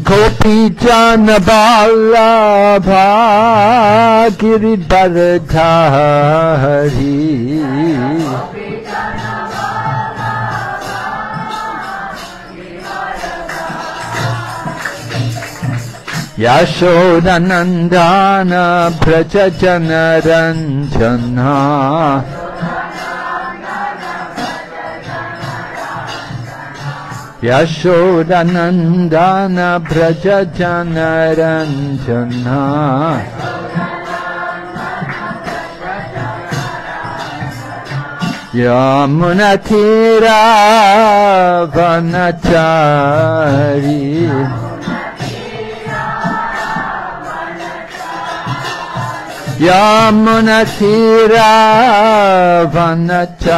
Gopi Jana Vallabha Giridharadhari Yashodanandana Braja Janaranjana Yashodanandana Braja Janaranjana Yamunatira Vanachari Yamunatira Vanachari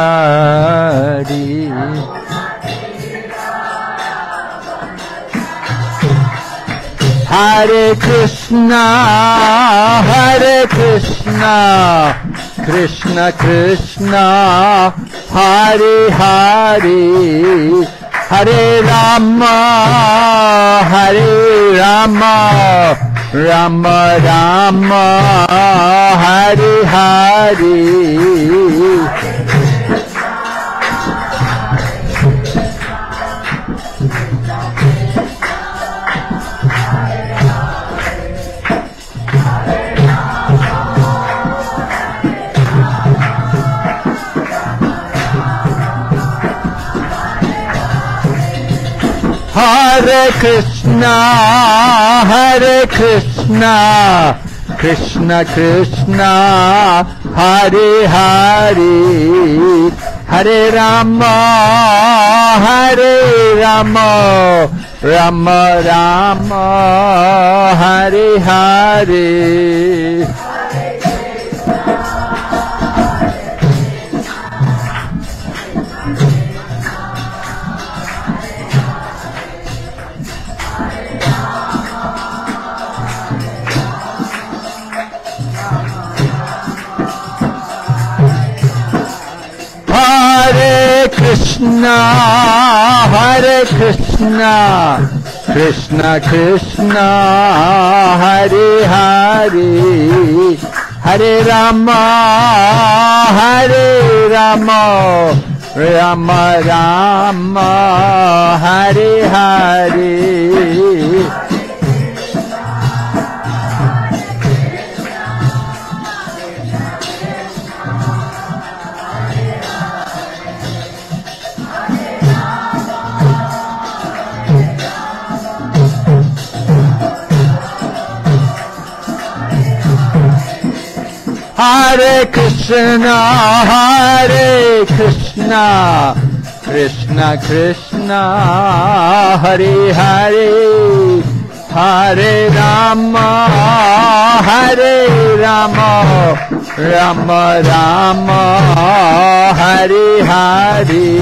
Hare Krishna, Krishna Krishna, Hare Hare, Hare Rama, Rama Rama, Hare Hare. Hare Krishna, Krishna Krishna, Hare Hare, Hare Rama, Rama Rama, Hare Hare. Hare Krishna, Krishna Krishna, Hare Hare, Hare Rama, Rama Rama, Hare Hare. Hare Krishna, Krishna Krishna, Hare Hare, Hare Rama, Rama Rama, Hare Hare.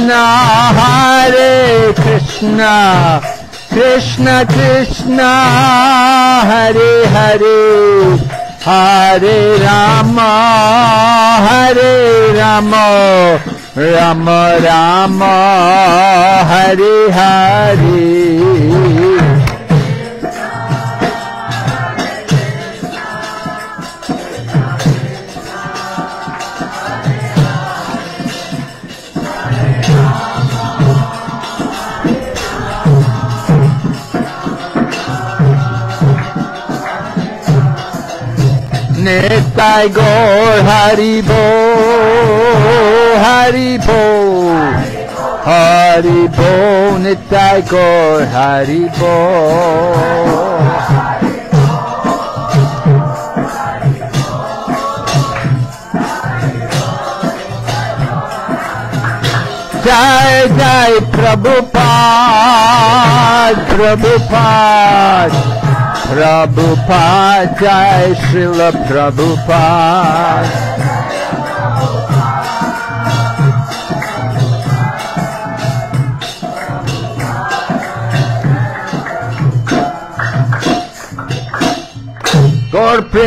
Hare Krishna, Krishna Krishna, Hare Hare, Hare Rama, Rama Rama, Hare Hare. Nitai Gaur Hari Bol, Hari Bol, Hari Bol, Nitai Gaur Hari Bol. Jai Jai Prabhupada, Prabhupada, Prabhupada, Jai Srila Prabhupada.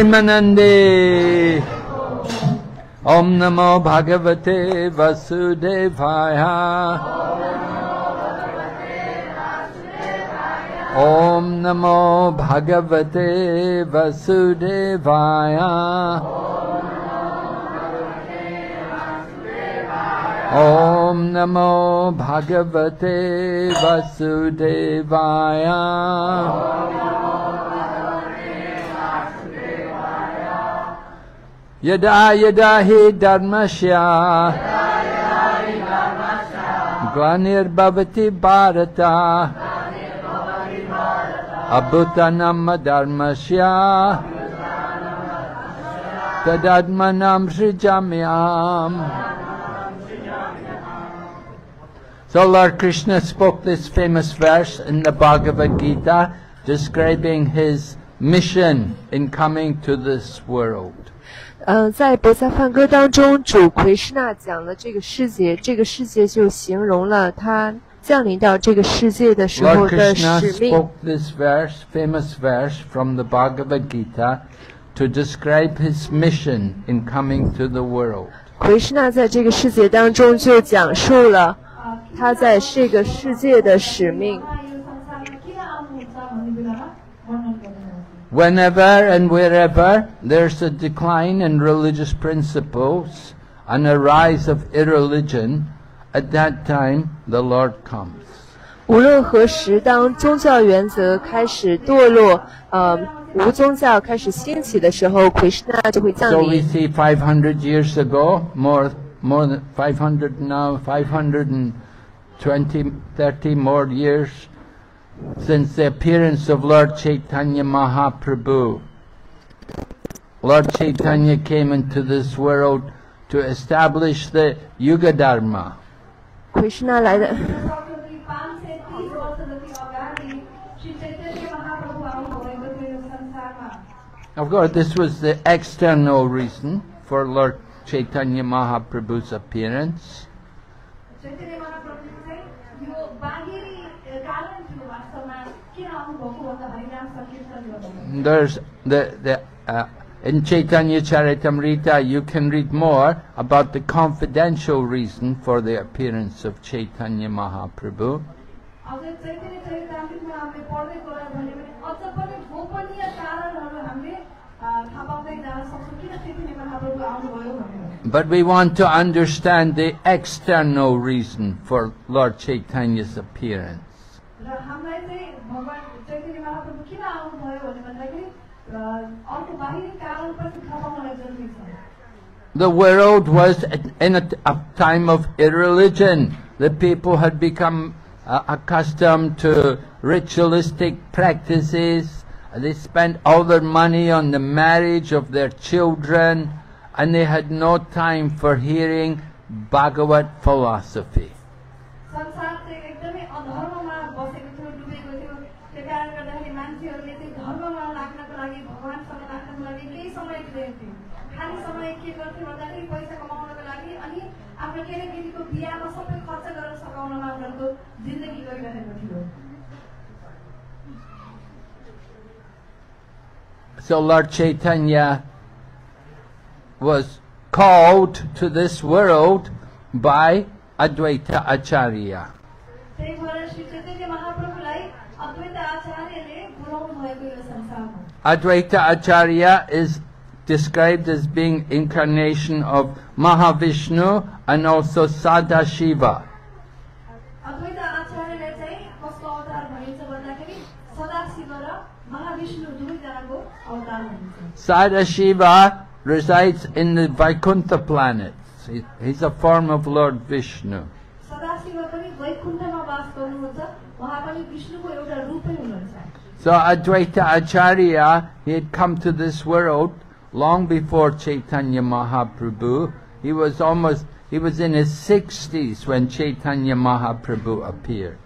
Premanande. Om Namo Bhagavate Vasudevaya. Om Namo Bhagavate Vasudevaya. Om Namo Bhagavate Vasudevaya. Yada yada hi dharmasya glanir bhavati bharata abhutanam dharmasya tadadmanam srijamyam. So Lord Krishna spoke this famous verse in the Bhagavad Gita describing his mission in coming to this world. 在博萨梵歌当中，主奎师那讲了这个世界，这个世界就形容了他降临到这个世界的时候的使命。Lord Krishna spoke this verse, famous verse from the Bhagavad Gita, to describe his mission in coming to the world. 奎师那在这个世界当中就讲述了他在这个世界的使命。Whenever and wherever there's a decline in religious principles and a rise of irreligion, at that time the Lord comes. 无论何时，当宗教原则开始堕落，无宗教开始兴起的时候，奎师那就会降 So we 临。see 500 years ago, more than 500 now, 520, 30 more years since the appearance of Lord Chaitanya Mahaprabhu. Lord Chaitanya came into this world to establish the Yuga Dharma. 奎师那来的。Of course, this was the external reason for Lord Chaitanya Mahaprabhu's appearance. There's in Chaitanya Charitamrita you can read more about the confidential reason for the appearance of Chaitanya Mahaprabhu. But we want to understand the external reason for Lord Chaitanya's appearance. The world was in a time of irreligion. The people had become accustomed to ritualistic practices. They spent all their money on the marriage of their children, and they had no time for hearing Bhagavad philosophy. So Lord Chaitanya was called to this world by Advaita Acharya. Advaita Acharya is described as being incarnation of Mahavishnu and also Sadashiva. Sadashiva resides in the Vaikuntha planets. He's a form of Lord Vishnu. So Advaita Acharya, he had come to this world long before Chaitanya Mahaprabhu. He was in his 60s when Chaitanya Mahaprabhu appeared.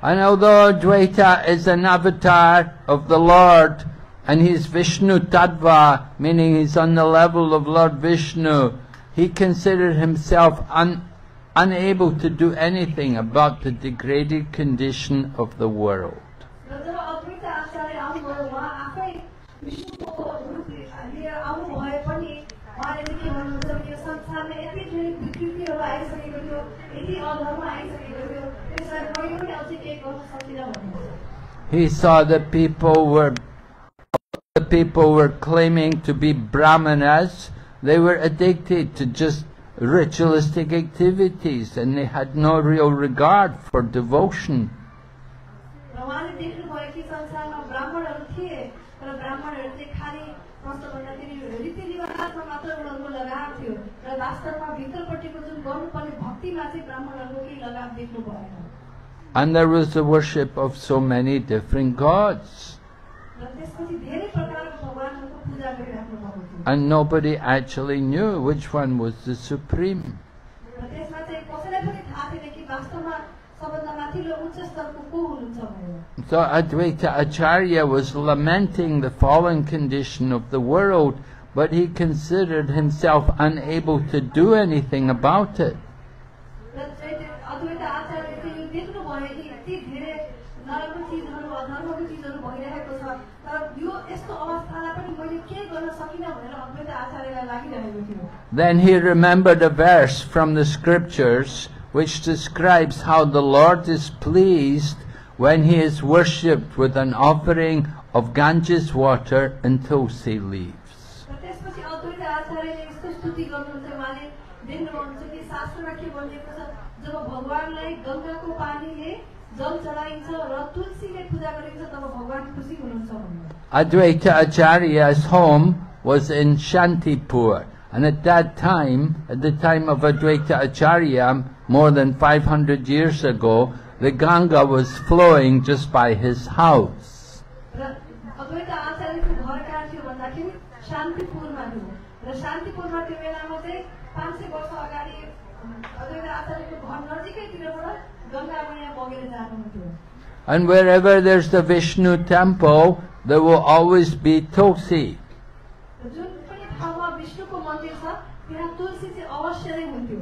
And although Advaita is an avatar of the Lord, and he's Vishnu Tattva, meaning he's on the level of Lord Vishnu, he considered himself unable to do anything about the degraded condition of the world. र जब अद्वैत आचार्य आउनुभयो उहाँ आफै विष्णुको रूप लिएर आउनुभए पनि उहाँले के भन्नुहुन्छ भने यो संसारमा यति धेरै विकृतिहरू आइसकेको थियो, यति अधर्म आइसकेको थियो, त्यसलाई मैले पनि अझै केही गर्न सक्दिनँ भन्नुहुन्छ। He saw that people were claiming to be brahmanas. They were addicted to just ritualistic activities and they had no real regard for devotion. र उहाँले देख्नुभयो कि संसारमा ब्राह्मणहरू थिए र ब्राह्मणहरू चाहिँ खाली कस्तो भन्दाखेरि रीतिरिवाजमा मात्र उनीहरूको लगाव थियो र वास्तवमा भित्रपट्टिको जुन गर्नुपर्ने भक्तिमा चाहिँ ब्राह्मणहरूको केही लगाव देख्नु भएन। And there was the worship of so many different gods. र त्यसपछि धेरै प्रकारको भगवानहरूको पूजा गरिराख्नु भएको थियो। And nobody actually knew which one was the supreme. र त्यसमा चाहिँ कसैलाई पनि थाहा थिएन कि वास्तवमा सबभन्दा माथिल्लो उच्च स्तरको को हुनुहुन्छ भनेर। So Advaita Acharya was lamenting the fallen condition of the world, but he considered himself unable to do anything about it. र अद्वैत आचार्यले चाहिँ यो देख्नुभयो कि यति धेरै नराम्रो चिजहरू अधर्मको चिजहरू भइरहेको छ, तर यो यस्तो अवस्थालाई पनि मैले के गर्न सकिनँ भनेर अद्वैत आचार्यलाई लागिरहेको थियो। Then he remembered a verse from the scriptures which describes how the Lord is pleased when he is worshipped with an offering of Ganges water and tulsi leaves. र त्यसपछि अद्वैत आचार्यले यस्तो स्तुति गर्नुहुन्छ, उहाँले देख्नुहुन्छ कि शास्त्रमा के भनिएको छ, जब भगवानलाई गङ्गाको पानीले जल चढाइन्छ र तुलसीले पूजा गरिन्छ तब भगवान खुसी हुनुहुन्छ भन्नु। Advaita Acharya's home was in Shantipur, and at the time of Advaita Acharya, more than 500 years ago, the Ganga was flowing just by his house. र अद्वैत आचार्यको घर कहाँ थियो भन्दाखेरि शान्तिपुरमा थियो र शान्तिपुरमा त्यो बेलामा चाहिँ 500 वर्ष अगाडि अद्वैत आचार्यको घर नजिकैतिरबाट गङ्गा मैया बगेर जानुहुन्थ्यो। And wherever there's the Vishnu temple, there will always be tulsi. र जुन पनि ठाउँमा विष्णुको मन्दिर छ त्यहाँ तुलसी चाहिँ अवश्य नै हुन्थ्यो।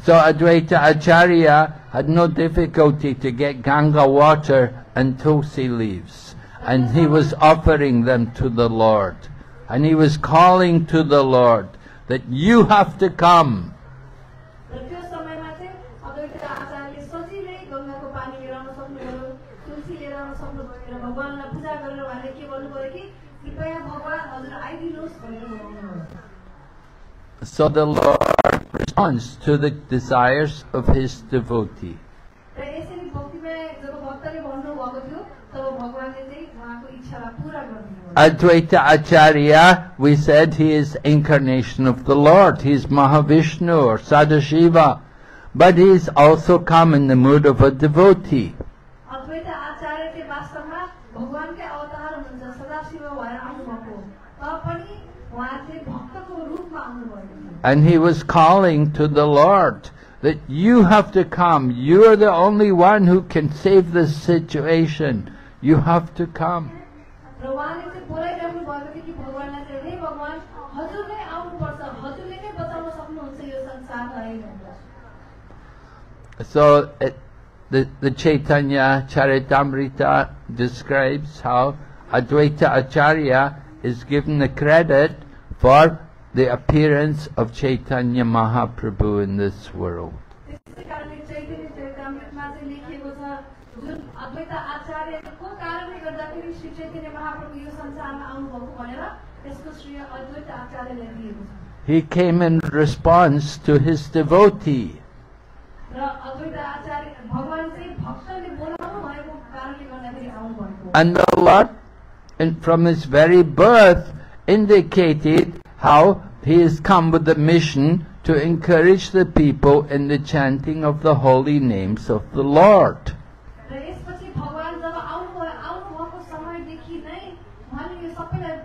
So Advaita Acharya had no difficulty to get Ganga water and tulsi leaves. And he was offering them to the Lord. And he was calling to the Lord that you have to come. र त्यो समयमा चाहिँ अद्वैत आचार्यले सजिलै गङ्गाको पानी लिएर आउन सक्नुभयो, तुलसी लिएर आउन सक्नुभयो र भगवानलाई पूजा गरेर उहाँले के भन्नुभयो कि कृपया भगवान हजुर आइदिनुहोस् भनेर भन्नुभयो। So the Lord responds to the desires of his devotee. र यसरी भक्तिमा जब भक्तले भन्नुभएको थियो तब भगवानले चाहिँ उहाँको इच्छालाई पूरा गरिदिनुभयो। Advaita Acharya, we said he is incarnation of the Lord. He is Mahavishnu or Sadashiva. But he is also come in the mood of a devotee. अद्वैत आचार्य चाहिँ वास्तवमा भगवानकै अवतार हुनुहुन्छ, सदाशिव भएर आउनुभएको तर पनि उहाँ चाहिँ भक्तको रूपमा आउनुभएको थियो। And he was calling to the Lord that you have to come. You are the only one who can save this situation. You have to come. र उहाँले चाहिँ बोलाइरहनु भएको थियो कि भगवानलाई चाहिँ हे भगवान हजुर नै आउनुपर्छ, हजुरले नै बचाउन सक्नुहुन्छ यो संसारलाई भनेर। So the Chaitanya Charitamrita describes how Advaita Acharya is given the credit for the appearance of Chaitanya Mahaprabhu in this world. त्यसै कारणले चैतन्य चरितामृतमा चाहिँ लेखिएको छ जुन अद्वैत आचार्यको कारणले गर्दाखेरि श्री चैतन्य महाप्रभु यो संसारमा आउनुभएको भनेर त्यसको श्रेय अद्वैत आचार्यलाई दिएको छ। He came in response to his devotee. र अद्वैत आचार्य भगवान चाहिँ भक्तले बोलाउनु भएको कारणले गर्दाखेरि आउनुभएको। And the Lord, from his very birth, indicated how he has come with the mission to encourage the people in the chanting of the holy names of the Lord. र यसपछि भगवान जब आउनुभएको समयदेखि नै उहाँले यो सबैलाई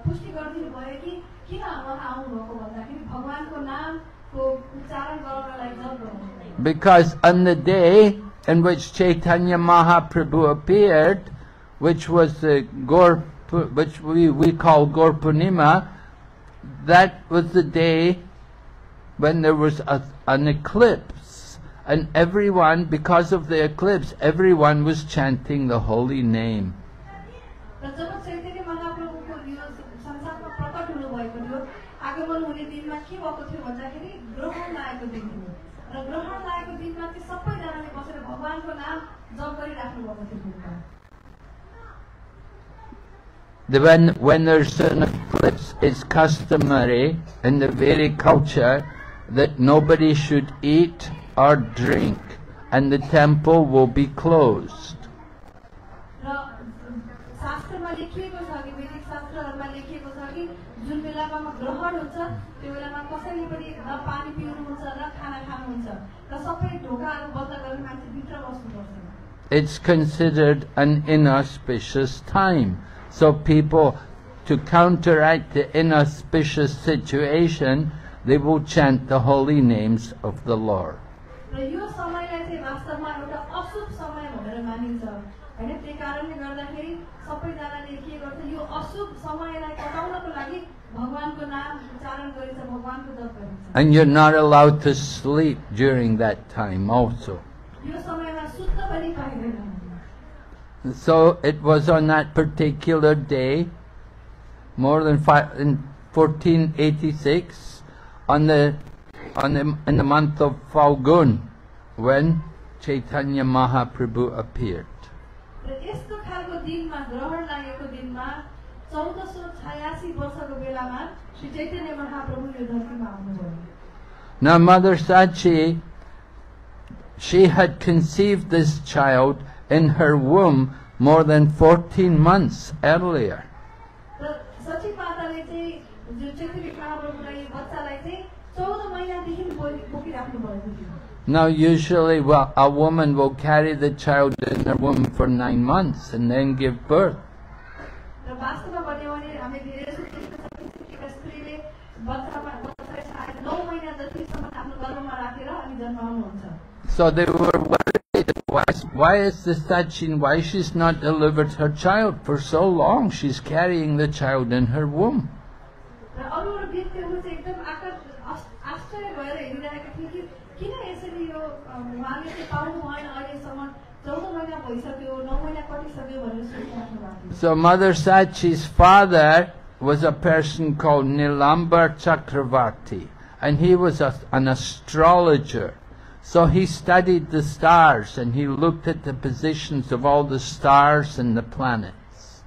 पुष्टि गरिदिनु भयो कि किन उहाँ आउनुभएको भन्दाखेरि भगवानको नामको उच्चारण गर्नलाई जप गर्नु। Because on the day in which Chaitanya Mahaprabhu appeared, which was the which we call Gaur Purnima, that was the day when there was an eclipse, and everyone, because of the eclipse, everyone was chanting the holy name. र जब चैतन्य महाप्रभुको यो संसारमा प्रकट हुनुभएको थियो आगमन हुने दिनमा के भएको थियो भन्दाखेरि ग्रहण लागेको दिन थियो र ग्रहण लागेको दिनमा चाहिँ सबैजनाले बसेर भगवानको नाम जप गरिराख्नु भएको थियो। When there's an eclipse, it's customary in the Vedic culture that nobody should eat or drink, and the temple will be closed. It's considered an inauspicious time. So people, to counteract the inauspicious situation, they will chant the holy names of the Lord. And you're not allowed to sleep during that time also. So it was on that particular day, in 1486, in the month of Falgun, when Chaitanya Mahaprabhu appeared. Now Mother Sachi, she had conceived this child in her womb more than 14 months earlier. Now usually a woman will carry the child in her womb for 9 months and then give birth. So they were worried, why is the Sachin, why she's not delivered her child for so long? She's carrying the child in her womb. So Mother Sachi's father was a person called Nilambar Chakravarti, and he was an astrologer. So he studied the stars and he looked at the positions of all the stars and the planets.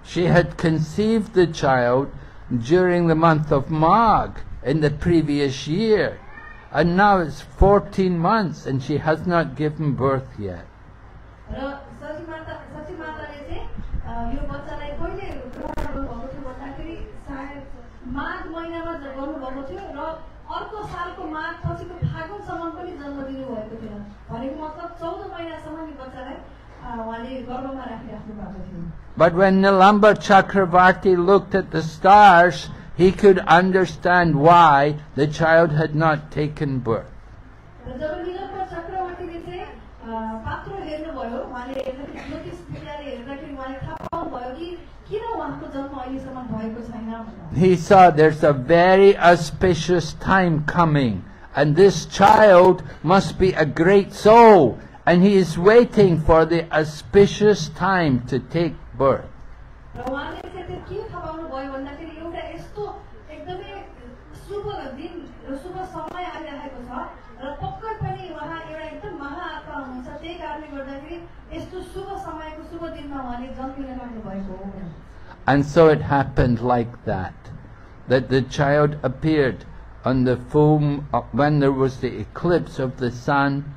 She had conceived the child during the month of Magh in the previous year. And now it's 14 months and she has not given birth yet. But when Nilambar Chakravarti looked at the stars, he could understand why the child had not taken birth. He saw there's a very auspicious time coming, and this child must be a great soul, and he is waiting for the auspicious time to take birth. And so it happened like that the child appeared on the full, when there was the eclipse of the sun.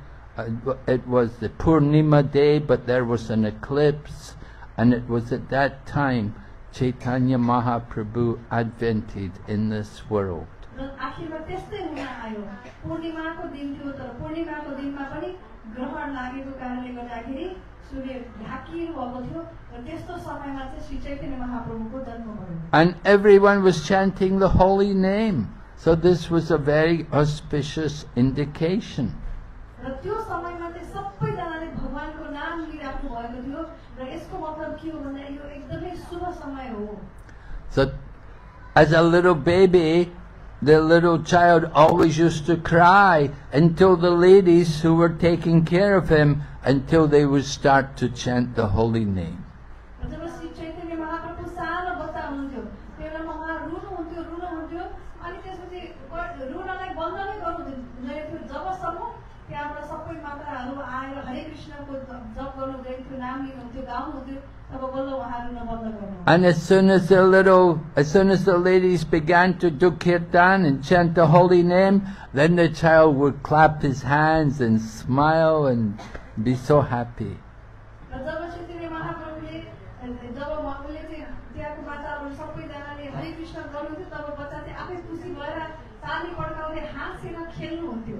It was the Purnima day, but there was an eclipse, and it was at that time Chaitanya Mahaprabhu advented in this world. And everyone was chanting the holy name. So this was a very auspicious indication. र त्यो समयमा चाहिँ सबैजनाले भगवानको नाम लिइराख्नु भएको थियो र यसको मतलब के हो भन्दा यो एकदमै शुभ समय हो. So as a little baby, the little child always used to cry until the ladies who were taking care of him, until they would start to chant the holy name. र जब श्री चैतन्य महाप्रभु सानो बच्चा हुनुहुन्थ्यो त्यसबेला उहाँ रुनुहुन्थ्यो अनि त्यसपछि रुनलाई बन्द नै गर्नुहुँदैन थियो जबसम्म त्यहाँबाट सबै माताहरू आएर हरे कृष्णको जप गर्नु गइन्थ्यो नाम लिनुहुन्थ्यो गाउनुहुन्थ्यो तब बल्ल उहाँ रुन बन्द गर्नु. And as soon as the ladies began to do kirtan and chant the holy name, then the child would clap his hands and smile and be so happy. र जब चैतन्य महाप्रभुले जब उहाँले चाहिँ त्यहाँको माताहरू सबैजनाले हरे कृष्ण गर्नुहुन्थ्यो तब बच्चा चाहिँ आफै खुसी भएर ताली पड्काउँदै हाँसेर खेल्नुहुन्थ्यो.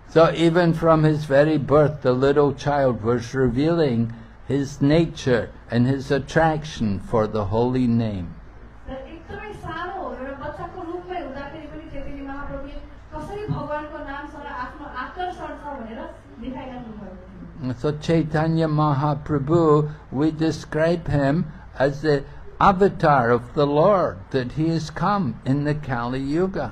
So even from his very birth, the little child was revealing his nature and his attraction for the holy name. र एकदमै सानो एउटा बच्चाको रूपमै हुँदाखेरि पनि चैतन्य महाप्रभुले कसरी भगवानको नामसँग आफ्नो आकर्षण छ भनेर देखाइराख्नु भएको थियो. So Chaitanya Mahaprabhu, we describe him as the avatar of the Lord, that he has come in the Kali Yuga.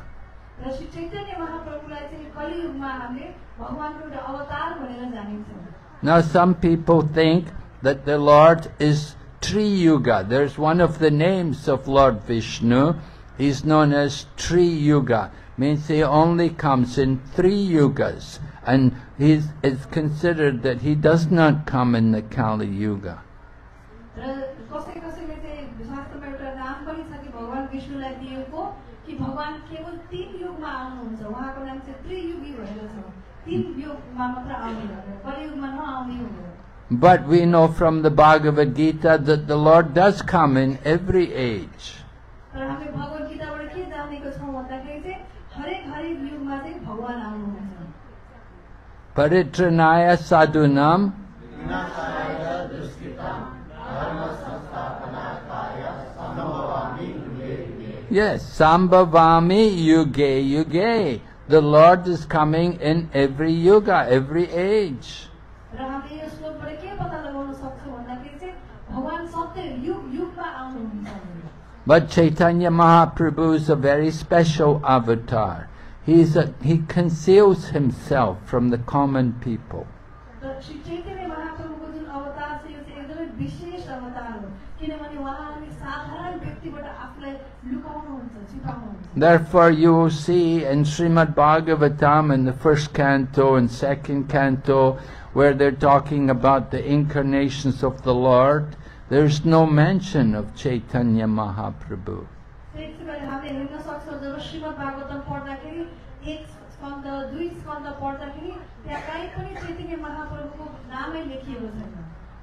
र श्री चैतन्य महाप्रभुलाई चाहिँ कलियुगमा हामीले भगवानको एउटा अवतार भनेर जानिन्छौँ. Now some people think that the Lord is Tri-yuga. There's one of the names of Lord Vishnu. He's known as Tri-yuga. Means he only comes in 3 yugas. And it's considered that he does not come in the Kali Yuga. र कसै कसैले चाहिँ शास्त्रमा एउटा नाम पनि छ कि भगवान विष्णुलाई दिएको कि भगवान केवल 3 युगमा आउनुहुन्छ. उहाँको नाम चाहिँ त्रियुगी भनेर छ. 3 युगमा मात्र आउने भनेर, कलियुगमा नआउने भनेर. But we know from the Bhagavad Gita that the Lord does come in every age. र हामीले भगवत गीताबाट के जानेको छौँ भन्दाखेरि चाहिँ हरेक युगमा चाहिँ भगवान आउनुहुन्छ. Paritranaya sadhunam Yes, Sambhavami yuge yuge. The Lord is coming in every yuga, every age. र हामीले यो श्लोकबाट के पत्ता लगाउन सक्छौँ भन्दाखेरि चाहिँ भगवान सधैँ युगमा आउनुहुन्छ. But Chaitanya Mahaprabhu is a very special avatar. He conceals himself from the common people. र श्री चैतन्य महाप्रभुको जुन अवतार छ यो चाहिँ एकदमै विशेष अवतार हो किनभने उहाँले साधारण व्यक्तिबाट आफूलाई लुकाउनुहुन्छ, छिपाउनुहुन्छ. Therefore you will see in Srimad Bhagavatam in the 1st canto and 2nd canto where they're talking about the incarnations of the Lord, there's no mention of Chaitanya Mahaprabhu. त्यसैले हामीले हेर्न सक्छौँ जब श्रीमद् भागवतम पढ्दाखेरि 1 स्कन्द 2 स्कन्द पढ्दाखेरि त्यहाँ कहीँ पनि चैतन्य महाप्रभुको नामै लेखिएको छैन.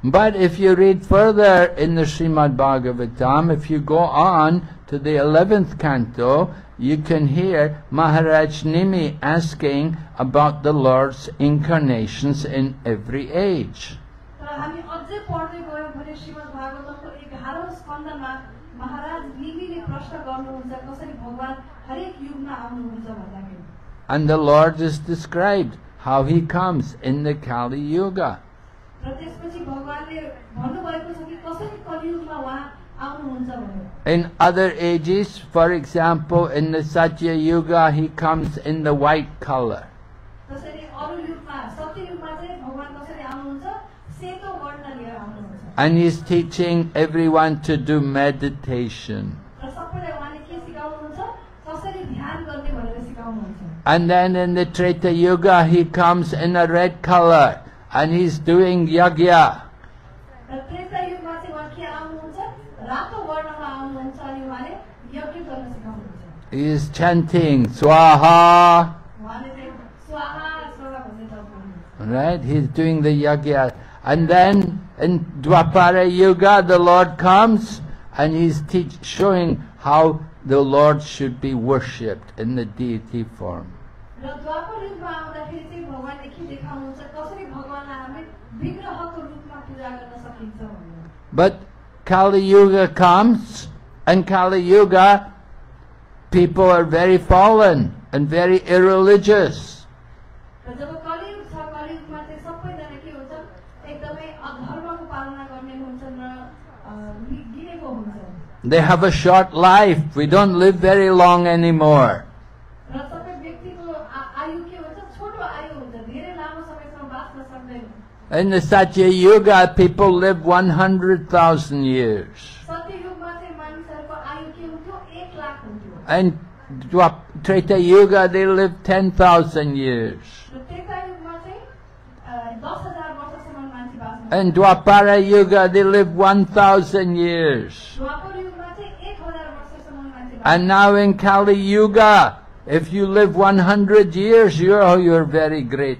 But if you read further in the Srimad Bhagavatam, if you go on to the 11th canto, you can hear Maharaj Nimi asking about the Lord's incarnations in every age. तर हामी अझै पढ्दै गयौँ भने श्रीमद् भागवतमको 11औं स्कन्दमा महाराज निमिले प्रश्न गर्नुहुन्छ कसरी भगवान हरेक युगमा आउनुहुन्छ भन्दाखेरि. And the Lord is described how he comes in the Kali Yuga. र त्यसपछि भगवानले भन्नुभएको छ कि कसरी कलियुगमा उहाँ आउनुहुन्छ भनेर. In other ages, for example, in the Satya Yuga, he comes in the white color. त्यसरी अरु युगमा सत्ययुगमा चाहिँ भगवान कसरी आउनुहुन्छ सेतो वर्ण लिएर आउनुहुन्छ. And he's teaching everyone to do meditation. र सबैलाई उहाँले के सिकाउनुहुन्छ कसरी ध्यान गर्ने भनेर सिकाउनुहुन्छ. And then in the Treta Yuga, he comes in a red color and he's doing yagya. र त्रेता युगमा चाहिँ उहाँ के आउनुहुन्छ रातो वर्णमा आउनुहुन्छ अनि उहाँले यज्ञ गर्न सिकाउनुहुन्छ. He is chanting Swaha. उहाँले चाहिँ स्वाहा स्वाहा भन्ने जप गर्नुहुन्छ. Right? He's doing the yagya. And then in Dwapara Yuga, the Lord comes and he's showing how the Lord should be worshipped in the deity form. र द्वापर युगमा आउँदाखेरि चाहिँ भगवानले के देखाउनुहुन्छ कसरी भगवानलाई हामी विग्रहको रूपमा पूजा गर्न सकिन्छ भनेर. But Kali Yuga comes, and Kali Yuga, people are very fallen and very irreligious. र जब कलियुग छ कलियुगमा चाहिँ सबैजना के हुन्छ एकदमै धर्मको पालना गर्ने हुन्छन् र गिरेको हुन्छन् They have a short life. We don't live very long anymore. र सबै व्यक्तिको आयु के हुन्छ छोटो आयु हुन्छ धेरै लामो समयसम्म बाँच्न सक्दैन In the Satya Yuga, people live 100,000 years. सत्ययुगमा चाहिँ मानिसहरूको आयु के हुन्थ्यो 1 लाख हुन्थ्यो And Treta Yuga, they live 10,000 years. र त्रेतायुगमा चाहिँ 10,000 वर्षसम्म मान्छे बाँच्न And Dwapara Yuga, they live 1,000 years. द्वापर युगमा चाहिँ 1000 वर्षसम्म मान्छे बाँच्न And now in Kali Yuga, if you live 100 years, you're very great.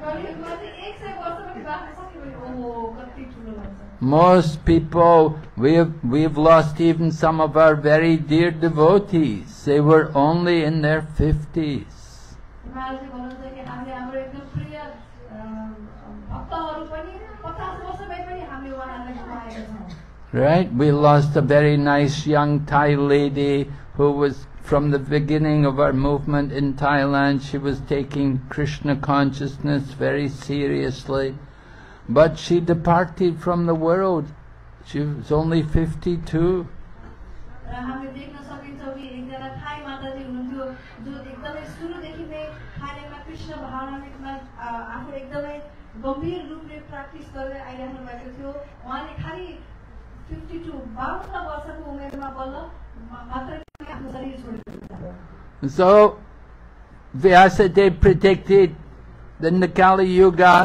कलियुगमा चाहिँ 100 वर्ष पनि बाँच्न सक्यो भने ओहो कति ठुलो भन्छ Most people, we've lost even some of our very dear devotees. They were only in their 50s. उहाँले चाहिँ भन्नुहुन्छ कि हामीले हाम्रो एकदम प्रिय भक्तहरू पनि 50 वर्षमै पनि हामीले उहाँहरूलाई गुमाएका छौँ Right? We lost a very nice young Thai lady who was from the beginning of our movement in Thailand. She was taking Krishna consciousness very seriously. But she departed from the world. She was only 52. र हामीले देख्न सकिन्छौँ कि एकजना Thai माताजी हुनुहुन्थ्यो जो एकदमै सुरुदेखि नै थाइल्यान्डमा कृष्ण भावनामा आफू एकदमै गम्भीर रूपले प्र्याक्टिस गर्दै आइरहनु भएको थियो उहाँले खालि 52 वर्षको उमेरमा बल्ल मात्र आफ्नो शरीर छोडेको So Vyasadeva predicted in the Kali Yuga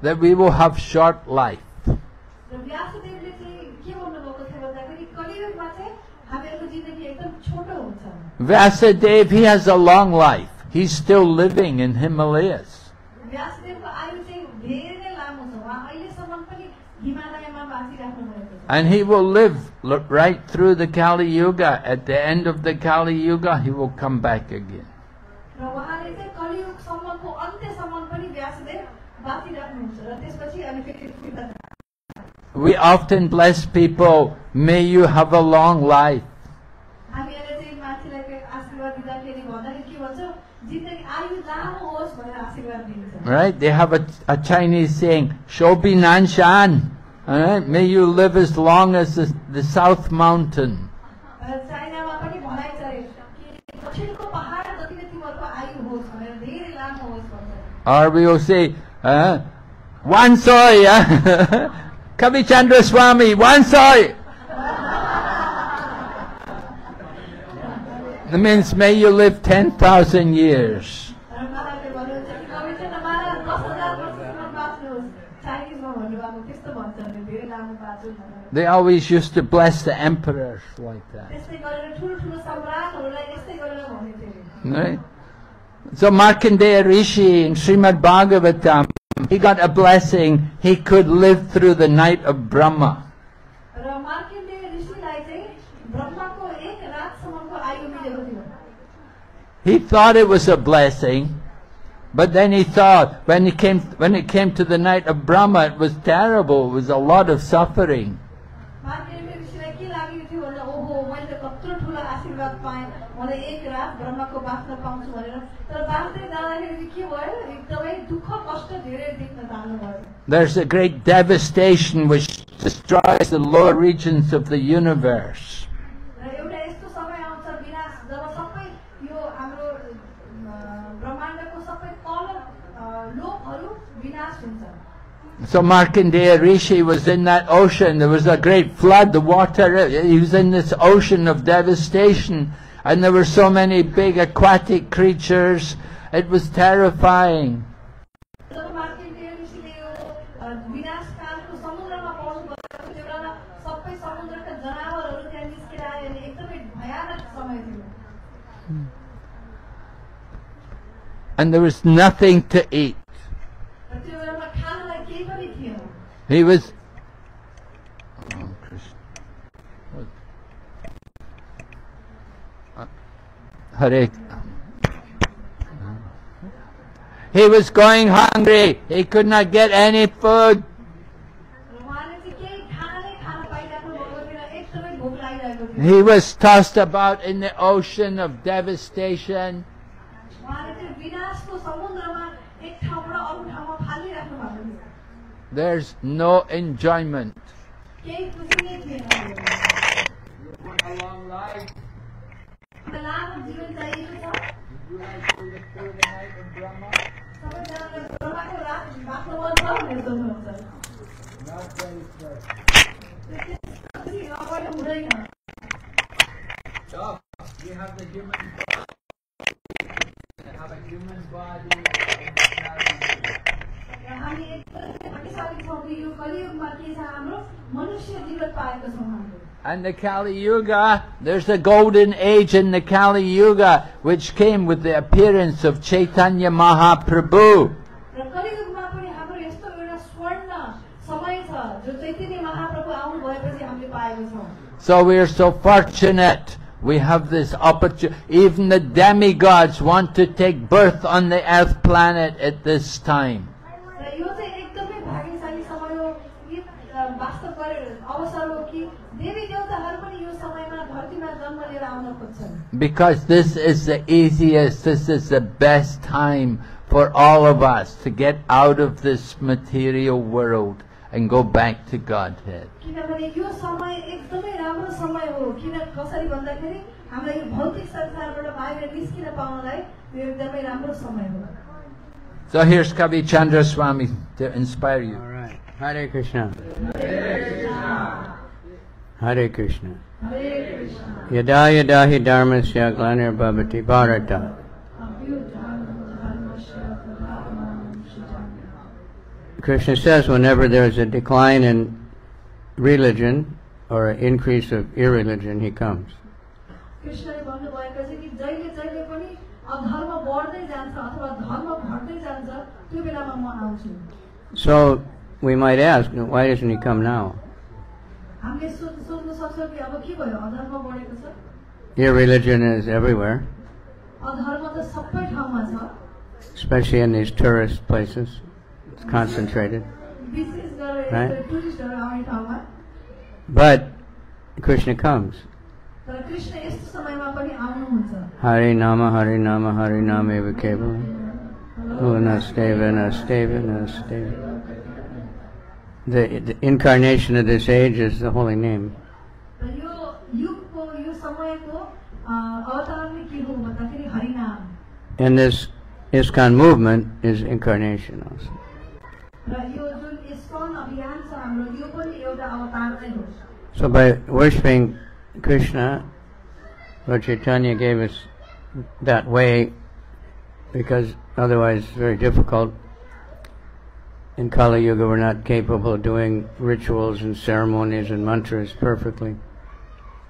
that we will have short life. र व्यासदेवले चाहिँ के भन्नुभएको थियो भन्दाखेरि कलियुगमा चाहिँ हामीहरूको जिन्दगी एकदम छोटो हुन्छ Vyasadeva, he has a long life. He's still living in Himalayas. व्यासदेवको आयु चाहिँ धेरै नै लामो छ उहाँ अहिलेसम्म पनि हिमालयमा बाँचिराख्नु भएको छ And he will live right through the Kali Yuga. At the end of the Kali Yuga, he will come back again. र उहाँले चाहिँ कलियुगसम्मको अन्त्यसम्म पनि व्यासदेव बाँचिराख्नुहुन्छ र त्यसपछि अनि फेरि फिर्ता We often bless people, may you have a long life. हामीहरूले चाहिँ मान्छेलाई आशीर्वाद दिँदाखेरि भन्दाखेरि के भन्छ जिन्दगी आयु लामो होस् भनेर आशीर्वाद दिन्छ Right? They have a Chinese saying, Shobi Nanshan. Alright? May you live as long as the South Mountain. र चाइनामा पनि भनाइ छ अरे कि दक्षिणको पहाड जति नै तिमीहरूको आयु होस् भनेर धेरै लामो होस् भन्छ Or we will say, Wansoi, Kavi Chandra Swami, Wansoi. That means may you live 10,000 years. र महाराजले भन्नुहुन्छ कि कविचन्द्र महाराज 10,000 वर्षसम्म बाँच्नुहोस् चाइनिजमा भन्नुभएको त्यस्तो भन्छ भने धेरै लामो बाँच्नु भनेर They always used to bless the emperors like that. त्यस्तै गरेर ठुलो सम्राटहरूलाई यस्तै गरेर भन्थे Right? So Markandeya Rishi in Srimad Bhagavatam, he got a blessing. He could live through the night of Brahma. र मार्कण्डेय ऋषिलाई चाहिँ ब्रह्माको एक रातसम्मको आयु मिलेको थियो He thought it was a blessing, but then he thought when it came to the night of Brahma, it was terrible. It was a lot of suffering. Markandeya ऋषिलाई के लागेको थियो भन्दा ओहो मैले त कत्रो ठुलो आशीर्वाद पाएँ मलाई एक रात ब्रह्माको बाँच्न पाउँछु भनेर तर बाँच्दै जाँदाखेरि के भयो एकदमै दुःख कष्ट धेरै देख्न थाल्नुभयो There's a great devastation which destroys the lower regions of the universe. र एउटा यस्तो समय आउँछ विनाश जब सबै यो हाम्रो ब्रह्माण्डको सबै तल लोकहरू विनाश हुन्छ So Markandeya Rishi was in that ocean. There was a great flood. The water, he was in this ocean of devastation. And there were so many big aquatic creatures. It was terrifying. जब मार्कण्डेय ऋषिले यो विनाशकालको समुद्रमा पर्नुभएको थियो र सबै समुद्रका जनावरहरू त्यहाँ निस्केर आए अनि एकदमै भयानक समय थियो And there was nothing to eat. र त्यो बेलामा खानलाई केही पनि थिएन He was... Oh, Krishna. Hare... He was going hungry. He could not get any food. र उहाँले चाहिँ केही खाना नै खान पाइराख्नु भएको थिएन एकदमै भोक लागिरहेको थियो He was tossed about in the ocean of devastation. उहाँले त्यो विनाशको समुद्रमा एक ठाउँबाट अर्को ठाउँमा फालिराख्नु भएको थियो There's no enjoyment. केही खुसी नै थिएन A long life. हामीलाई लामो जीवन चाहिएको छ You like to live through the night in Brahma? सबैजनाले ब्रह्माको रात बाँच्नु मन छ भनेर सोच्नुहुन्छ Not very good. खुसी अगाडि हुँदैन So, we have the human body. We have a human body. हामी एकदमै भाग्यशाली छौँ कि यो कलियुगमा के छ हाम्रो मनुष्य जीवन पाएका छौँ हामीले And the Kali Yuga, there's a golden age in the Kali Yuga which came with the appearance of Chaitanya Mahaprabhu. र कलियुगमा पनि हाम्रो यस्तो एउटा स्वर्ण समय छ जो चैतन्य महाप्रभु आउनु भएपछि हामीले पाएका छौँ So we are so fortunate. We have this opportunity. Even the demigods want to take birth on the earth planet at this time. र यो चाहिँ एकदमै भाग्यशाली समय हो यो वास्तव गरेर अवसर हो कि देवी देवताहरू पनि यो समयमा धरतीमा जन्म लिएर आउन खोज्छन् Because this is the easiest, this is the best time for all of us to get out of this material world and go back to Godhead. किनभने यो समय एकदमै राम्रो समय हो किन कसरी भन्दाखेरि हामीलाई यो भौतिक संसारबाट बाहिर निस्किन पाउनलाई यो एकदमै राम्रो समय हो So here's Kavi Chandra Swami to inspire you. All right. Hare Krishna. Hare Krishna. Hare Krishna Yada yada hi dharmasya glanir bhavati bharata. Krishna says whenever there's a decline in religion or an increase of irreligion, he comes. कृष्णले भन्नुभएको छ कि जहिले जहिले पनि अधर्म बढ्दै जान्छ अथवा धर्म घट्दै जान्छ त्यो बेलामा म आउँछु So we might ask, why doesn't he come now? हामीले सोच्न सक्छौँ कि अब के भयो अधर्म बढेको छ Irreligion is everywhere, अधर्म त सबै ठाउँमा छ especially in these tourist places. It's concentrated. विशेष गरेर Right. यस्तो टुरिस्टहरू आउने ठाउँमा But Krishna comes. तर कृष्ण यस्तो समयमा पनि आउनुहुन्छ Hari Nama Eva Kevala. Nasteva, Nasteva, Nasteva. The incarnation of this age is the holy name. र यो युगको यो समयको अवतारण नै के हो भन्दाखेरि हरिनाम And this ISKCON movement is incarnation also. र यो जुन इस्कन अभियान छ हाम्रो यो पनि एउटा अवतार नै हो So by worshipping Krishna, Lord Chaitanya gave us that way because otherwise it's very difficult. In Kali Yuga we're not capable of doing rituals and ceremonies and mantras perfectly.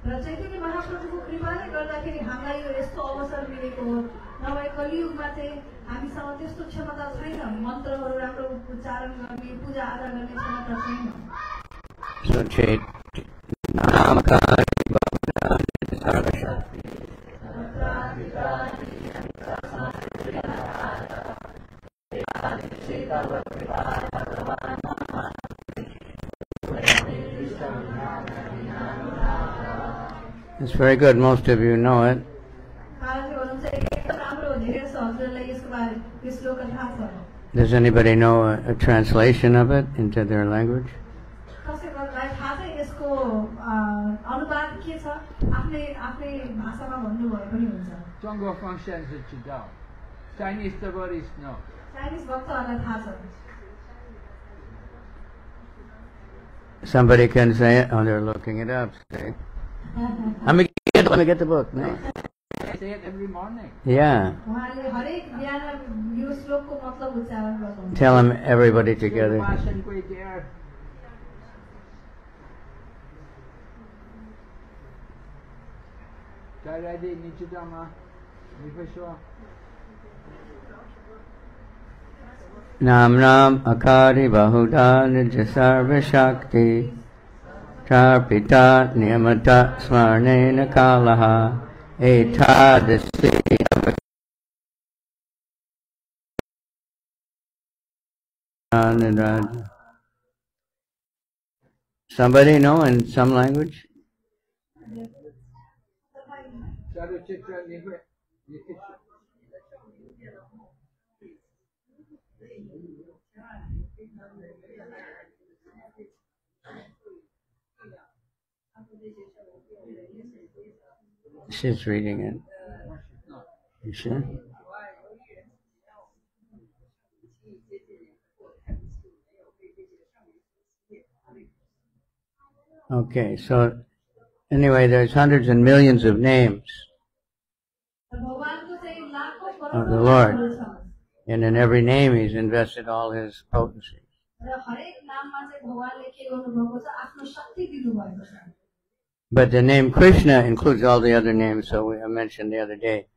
र चैतन्य महाप्रभुको कृपाले गर्दाखेरि हामीलाई यो यस्तो अवसर मिलेको हो नभए कलियुगमा चाहिँ हामीसँग त्यस्तो क्षमता छैन मन्त्रहरू राम्रो उच्चारण गर्ने पूजा आजा गर्ने क्षमता छैन So Namakari Bhavana Sarvashakti. It's very good, most of you know it. कारणले भन्नुहुन्छ एकदम राम्रो हो धेरै जस्तो हजुरलाई यसको बारे यो श्लोक थाहा छ Does anybody know a translation of it into their language? कसैलाई थाहा छ यसको अनुवाद के छ आफ्नै आफ्नै भाषामा भन्नुभयो पनि हुन्छ Tongo functions at Chidao. Chinese devotees know. Chinese भक्तहरूलाई थाहा छ Somebody can say it. Oh, they're looking it up. Say, let me get the book. No? I say it every morning. Yeah. उहाँले हरेक बिहान यो श्लोकको मतलब उच्चारण गर्नुहुन्छ Tell them everybody together. Fashion koi dear. Jai Radhe Nichidama. Nipashwa. Nam Nam Akari Bahuda Nijasarva Shakti Tarpita Niyamata Smarnena Kalaha Etadasi. Somebody know in some language? She's reading it. You sure? Okay, so anyway, there's hundreds and millions of names of the Lord. And in every name, He's invested all His potency. But the name Krishna includes all the other names, so I mentioned the other day,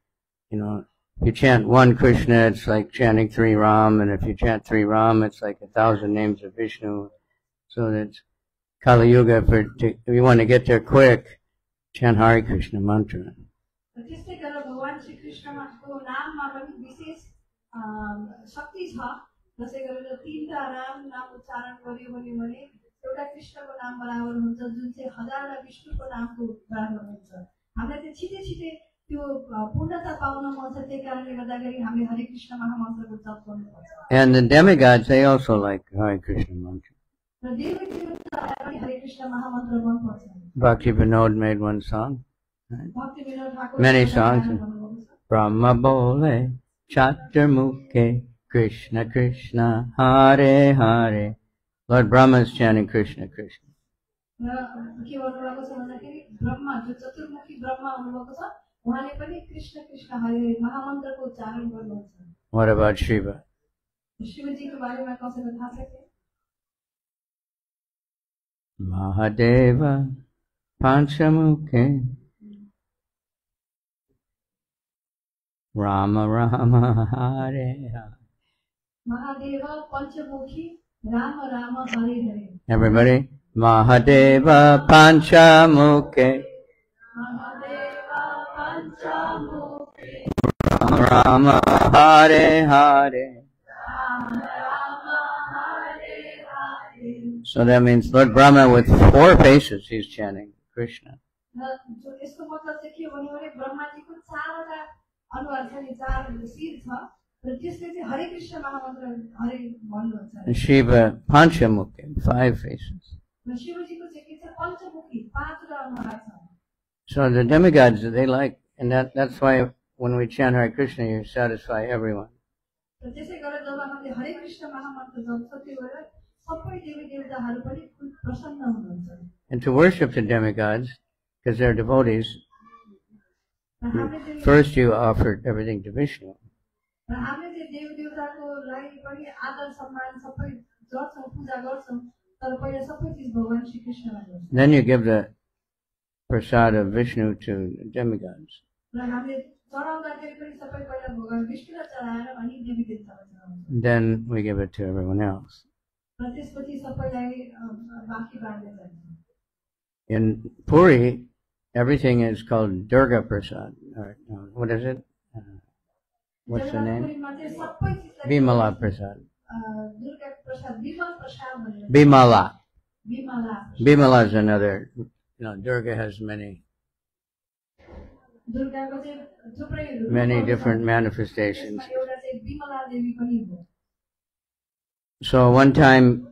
you know, if you chant one Krishna, it's like chanting 3 Ram, and if you chant 3 Ram, it's like 1,000 names of Vishnu. So that's Kali Yuga, if you want to get there quick, chant Hare Krishna mantra. एउटा कृष्णको नाम बराबर हुन्छ जुन चाहिँ हजारवटा विष्णुको नामको बराबर हुन्छ हामीलाई चाहिँ छिटै छिटै त्यो पूर्णता पाउन मन छ त्यही कारणले गर्दाखेरि हामीले हरे कृष्ण महामन्त्रको जप गर्नुपर्छ And the demigods, they also like Hare Krishna mantra. र देवदेवताहरूलाई पनि हरे कृष्ण महामन्त्र मन पर्छ Bhakti Vinod made one song. Right? भक्ति Vinod Thakur Many songs. Brahma bole Chaturmukhe Krishna Krishna Hare Hare. Lord Brahma is chanting Krishna Krishna. र के भन्नुभएको छ भन्दाखेरि ब्रह्मा जो चतुर्मुखी ब्रह्मा हुनुभएको छ उहाँले पनि कृष्ण कृष्ण हरे हरे महामन्त्रको उच्चारण गर्नुहुन्छ What about Shiva? शिवजीको बारेमा कसैलाई थाहा छ के Mahadeva Panchamukhe Rama Rama Hare Hare. Mahadev Panchmukhi Ram Ram Hare Hare Everybody? Mahadeva Panchamukhe Mahadev Panchmukhi Rama Rama Hare Hare. So that means Lord Brahma with 4 faces, he's chanting Krishna. यसको मतलब चाहिँ के भन्यो भने ब्रह्माजीको 4वटा अनुहार छ नि 4 शिर छ र त्यसले चाहिँ हरे कृष्ण महामन्त्र हरे भन्नुहुन्छ And Shiva Panchamukhe, 5 faces. र शिवजीको चाहिँ के छ पञ्चमुखी 5वटा अनुहार छ So the demigods, they like, and that's why when we chant Hare Krishna, you satisfy everyone. र त्यसै गरेर जब हामीले हरे कृष्ण महामन्त्र जप्छ त्यो भएर सबै देवी देवताहरू पनि प्रसन्न हुनुहुन्छ And to worship the demigods, because they're devotees, र हामीले चाहिँ first you offered everything to Vishnu. र हामीले चाहिँ देवी देवताको लागि पनि आदर सम्मान सबै गर्छौँ पूजा गर्छौँ तर पहिला सबै चिज भगवान श्री कृष्णलाई गर्छौँ Then you give the prasad of Vishnu to the demigods. र हामीले चढाउँदाखेरि पनि सबै पहिला भगवान विष्णुलाई चढाएर अनि देवी देवतालाई चढाउँछौँ Then we give it to everyone else. र त्यसपछि सबैलाई बाँकी बाँड्ने जान्छ In Puri, everything is called Durga Prasad. Or, what is it? What's the name? जगन्नाथपुरीमा चाहिँ सबै चिजलाई Bimala Prasad. दुर्गा प्रसाद विमल प्रसाद भनेर Bimala. Vimla Bimala is another, Durga has many दुर्गाको चाहिँ थुप्रै different manifestations. त्यसमा एउटा चाहिँ विमला देवी पनि हो So one time,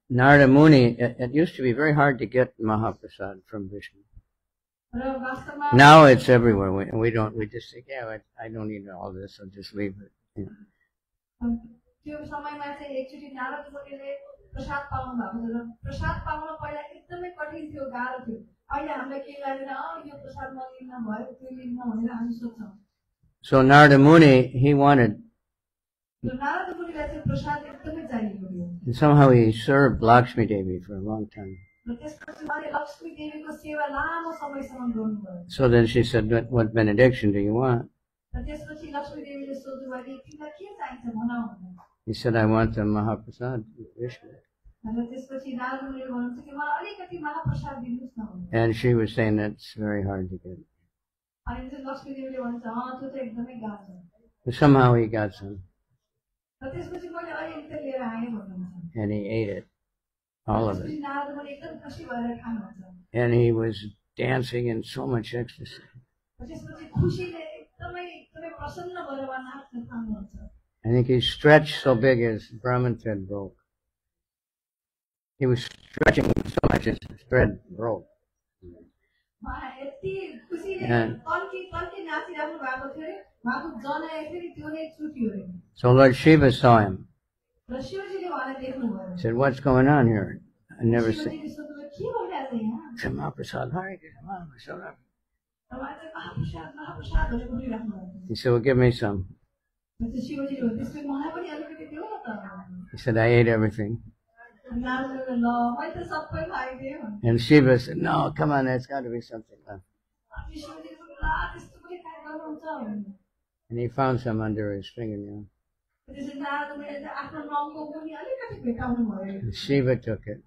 Narada Muni, it used to be very hard to get Mahaprasad from Vishnu. र वास्तवमा Now it's everywhere. We just say, yeah, I don't need all this, I'll just leave it. त्यो समयमा चाहिँ एकचोटि नारद मुनिले प्रसाद पाउनु भएको थियो र प्रसाद pound पहिला एकदमै कठिन थियो गाह्रो थियो अहिले हामीलाई केही लागेन यो प्रसाद म लिन्न भयो त्यो लिन्न भनेर हामी सोच्छौँ So Narada Muni, he wanted, र नारद मुनिलाई चाहिँ प्रसाद एकदमै चाहिएको थियो and somehow he served Lakshmi Devi for a long time. र त्यसपछि उहाँले लक्ष्मी देवीको सेवा लामो समयसम्म गर्नुभयो So then she said, what benediction do you want? र त्यसपछि लक्ष्मी देवीले सोध्नुभयो कि तिमीलाई के चाहिन्छ भनाऊ भनेर He said, I want the Mahaprasad, Vishnu. र त्यसपछि नारद मुनिले भन्नुहुन्छ कि मलाई अलिकति महाप्रसाद दिनुहोस् न भनेर And she was saying that's very hard to get. अनि चाहिँ लक्ष्मी देवीले भन्छ त्यो चाहिँ एकदमै गाह्रो छ But somehow he got some, र त्यसपछि मैले अलिअलि त लिएर आएँ भन्नुहुन्छ and he ate it, all of त्यसपछि it. नारद मुनि एकदम खुसी भएर खानुहुन्छ And he was dancing in so much ecstasy. त्यसपछि खुसीले एकदमै एकदमै प्रसन्न भएर उहाँ नाच्न थाल्नुहुन्छ। I think he stretched so big his Brahman thread broke. He was stretching so much his thread broke. उहाँ यति खुसीले And- तन्की तन्की नाचिराख्नु भएको थियो अरे, उहाँको जनाए फेरि त्यो नै छुट्यो अरे। So Lord Shiva saw him. र शिवजीले उहाँलाई देख्नुभयो। He said, "What's going on here? I never seen." शिवजीले सोध्नुभयो के भइरहेछ यहाँ? He said, "Mahaprasad, Hare Krishna, Mahaprasad." र उहाँ चाहिँ महाप्रसाद महाप्रसाद भनेर बोलिराख्नु भएको। He said, "Well, give me some." त्यसपछि शिवजीले भन्यो त्यसपछि मलाई पनि अलिकति दियो न त। He said, "I ate everything." नारदले ल मैले त सबै खाइदिएँ भन्यो। And Shiva said, "No, come on, there's got to be something left." अनि शिवजीले भन्यो ला त्यस्तो पनि खाइ गर्नुहुन्छ भन्यो। And he found some under his fingernail. त्यसपछि नारदले आफ्नो नङको मुनि अलिकति भेटाउनु भयो। And Shiva took it.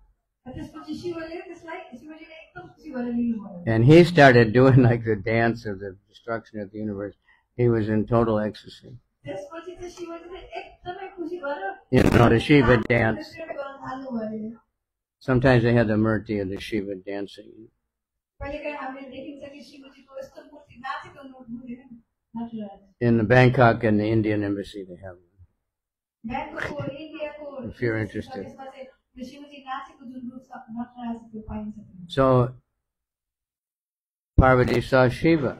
त्यसपछि शिवले त्यसलाई शिवजीले एकदम खुसी भएर लिनुभयो। And he started doing like the dance of the destruction of the universe. He was in total ecstasy. त्यसपछि चाहिँ शिवजीले एकदमै खुसी भएर You know, the Shiva dance. गर्न थाल्नुभयो। Sometimes they had the murti of the Shiva dancing. कहिलेकाहीँ हामीले देखिन्छ कि शिवजीको यस्तो मूर्ति नाचेको नाचिरहेको। In the Bangkok and the Indian embassy, they have one. ब्याङ्कको इन्डियाको If you're interested. त्यसमा चाहिँ त्यो शिवजी नाचेको जुन रूप छ नटराज त्यो पाइन्छ। So Parvati saw Shiva.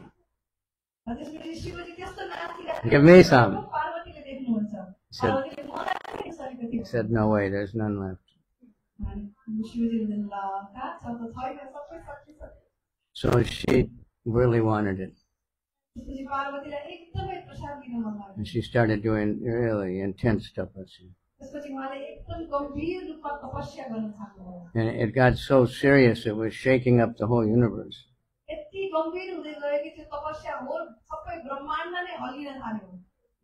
र त्यसपछि शिवजी त्यस्तो नाचिरहेको Give me some. पार्वतीले देख्नुहुन्छ। said- पार्वतीले मलाई पनि सकेको He थियो। said, "No way, there's none left." अनि शिवजीले भन्नु ल कहाँ छ त छैन सबै सकिसक्यो। So she really wanted it. त्यसपछि पार्वतीलाई एकदमै प्रसाद दिन मन लाग्यो। And she started doing really intense tapasya. त्यसपछि उहाँले एकदम गम्भीर रूपमा तपस्या गर्न थाल्नुभयो। And it got so serious, it was shaking up the whole universe. यति गम्भीर हुँदै गयो कि त्यो तपस्या हो सबै ब्रह्माण्ड नै हल्लिन थाल्यो।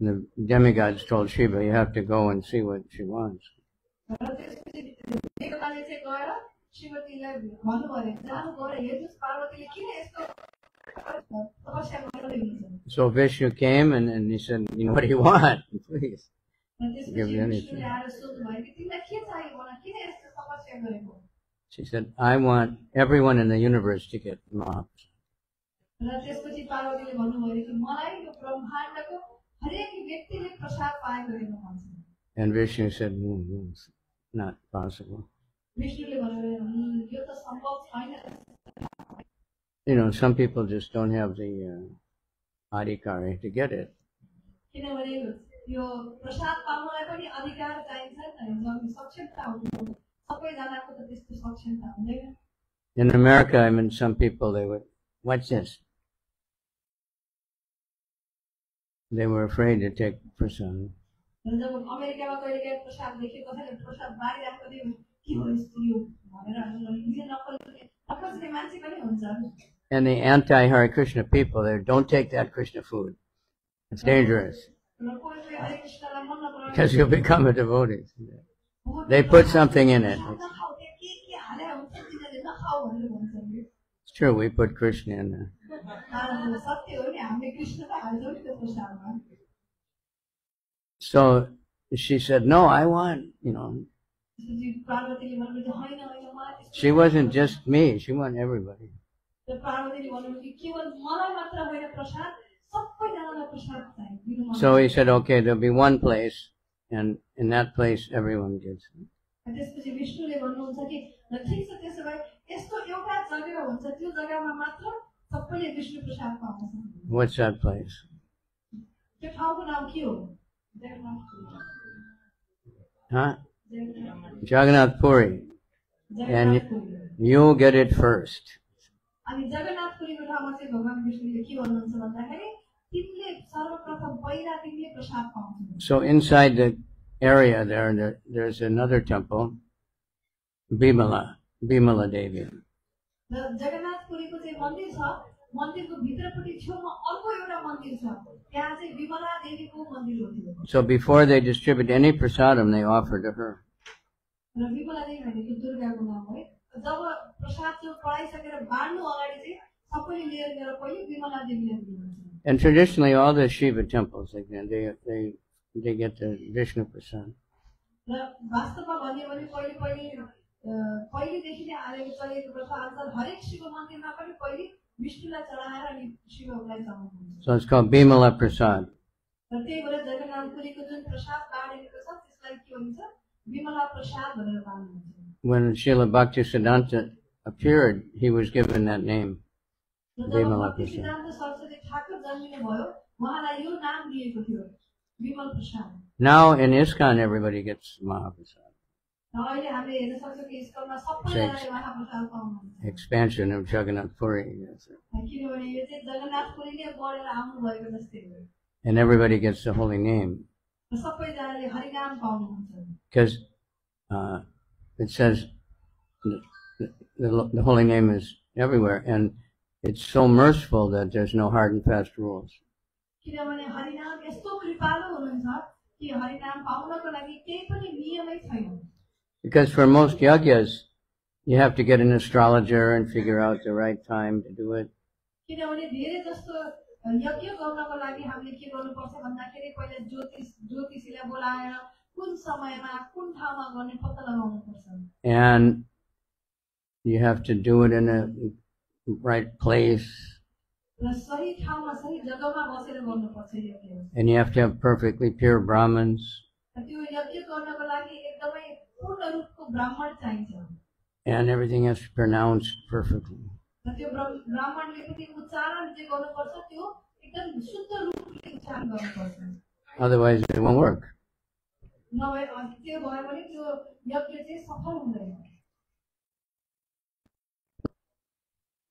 And the demigods told Shiva, "You have to go and see what she wants." र त्यसपछि देवताले चाहिँ गएर शिवजीलाई भन्नुभयो अरे जानु गएर हेर्नुहोस् पार्वतीले किन यस्तो तपस्या गर्दै हुनुहुन्छ। So Vishnu came and he said, "What do you want? Please." र त्यसपछि Give you anything. विष्णुले आएर सोध्नुभयो कि तिमीलाई के चाहियो भन किन यस्तो तपस्या गरेको। She said, "I want everyone in the universe to get Mahaprasad." र त्यसपछि पार्वतीले भन्नुभयो अरे कि मलाई यो ब्रह्माण्डको हरेक व्यक्तिले प्रसाद पाएको हेर्न मन छ। And Vishnu said, "It's not possible." विष्णुले भन्नुभयो यो त सम्भव छैन। You know, some people just don't have the adhikari to get it. किनभने यो प्रसाद पाउनलाई पनि अधिकार चाहिन्छ नि त सक्षमता हुनु सबैजनाको त त्यस्तो सक्षमता हुँदैन। In America, I mean, some people, they would, "What's this?" They were afraid to take prasad. र जब अमेरिकामा कहिलेकाहीँ प्रसाद देखे कसैले प्रसाद बाँडिरहेको थियो के हो यस्तो यो भनेर लिन नखोज्ने मान्छे पनि हुन्छ। And the anti-Hare Krishna people, they don't take that Krishna food. It's dangerous र कोही कोही हरे कृष्णलाई मन नपराउने because you'll become a devotee. They put something in it. नखाऊ त्यहाँ के हाले हुन्छ तिनीहरूले नखाऊ भनेर भन्छ। It's true, we put Krishna in there. सत्य हो नि हामीले कृष्णलाई हाल्छौँ नि त्यो प्रसादमा। So she said, "No, I want, you know." त्यसपछि पार्वतीले भन्नुभयो होइन होइन मलाई त्यस्तो She wasn't just me, she wanted everybody. र पार्वतीले भन्नुभयो कि केवल मलाई मात्र होइन प्रसाद सबैजनालाई प्रसाद चाहियो दिनु मन So he said, "Okay, there'll be one place, and in that place everyone gets it." छ। त्यसपछि विष्णुले भन्नुहुन्छ कि ल ठिक छ त्यसो भए यस्तो एउटा जग्गा हुन्छ त्यो जग्गामा मात्र सबैले विष्णु प्रसाद पाउँछ। What's that place? त्यो ठाउँको नाम के हो? Jagannathpuri. Huh? Jagannathpuri. Jagannath Puri. And Jagannathpuri. you'll get it first. अनि जगन्नाथपुरीको ठाउँमा चाहिँ भगवान विष्णुले के भन्नुहुन्छ भन्दाखेरि तिमीले सर्वप्रथम पहिला तिमीले प्रसाद पाउँछौ। So inside the area there's another temple, Bimala Devi. र जगन्नाथपुरीको चाहिँ मन्दिर छ मन्दिरको भित्रपट्टि छेउमा अर्को एउटा मन्दिर छ त्यहाँ चाहिँ विमला देवीको मन्दिर हो त्यो। So before they distribute any prasadam, they offer to her. र विमला देवी भनेको दुर्गाको नाम है। जब प्रसाद चाहिँ पढाइसकेर बाँड्नु अगाडि चाहिँ सबैले लिएर गएर पहिले विमला देवीलाई दिनुहुन्छ। And traditionally, all the Shiva temples, they get the Vishnu prasad. र वास्तवमा भन्यो भने पहिले पहिले पहिलेदेखि नै आएको चलेको प्रथा अनुसार हरेक शिव मन्दिरमा पनि पहिले विष्णुलाई चढाएर अनि शिवलाई चढाउनुहुन्छ। So it's called Bimala Prasad. र त्यही भएर जगन्नाथपुरीको जुन प्रसाद बाँडेको छ त्यसलाई के भन्छ विमला प्रसाद भनेर बाँड्नुहुन्छ। When Srila Bhaktisiddhanta appeared, he was given that name, Bimala Prasad. सिद्धान्त सरस्वती ठाकुर जन्मिनु भयो उहाँलाई यो नाम दिएको थियो विमल प्रसाद। Now in ISKCON, everybody gets Mahaprasad. र अहिले हामीले हेर्न सक्छौँ कि स्कुलमा सबैजनाले महाप्रसाद पाउनुहुन्छ। Expansion of Jagannath Puri. किनभने यो चाहिँ जगन्नाथपुरीले बढेर आउनु भएको जस्तै हो। And everybody gets the holy name. र सबैजनाले हरिनाम पाउनुहुन्छ। Because it says the holy name is everywhere, and it's so merciful that there's no hard and fast rules. किनभने हरिनाम यस्तो कृपालु हुनुहुन्छ कि हरिनाम पाउनको लागि केही पनि नियमै छैन। Because for most yagyas, you have to get an astrologer and figure out the right time to do it. किनभने धेरै जस्तो यज्ञ गर्नको लागि हामीले के गर्नुपर्छ भन्दाखेरि पहिले ज्योतिषीलाई बोलाएर कुन समयमा कुन ठाउँमा गर्ने पत्ता लगाउनुपर्छ। And you have to do it in a right place. र सही ठाउँमा सही जग्गामा बसेर गर्नुपर्छ यज्ञ। And you have to have perfectly pure Brahmins. र त्यो यज्ञ गर्नको लागि एकदमै पूर्ण रूपको ब्राह्मण चाहिन्छ। And everything has to be pronounced perfectly. र त्यो ब्राह्मणले पनि उच्चारण चाहिँ गर्नुपर्छ त्यो एकदम शुद्ध रूपले उच्चारण गर्नुपर्छ। Otherwise, it won't work. नभए त्यो भयो भने त्यो यज्ञ चाहिँ सफल हुँदैन।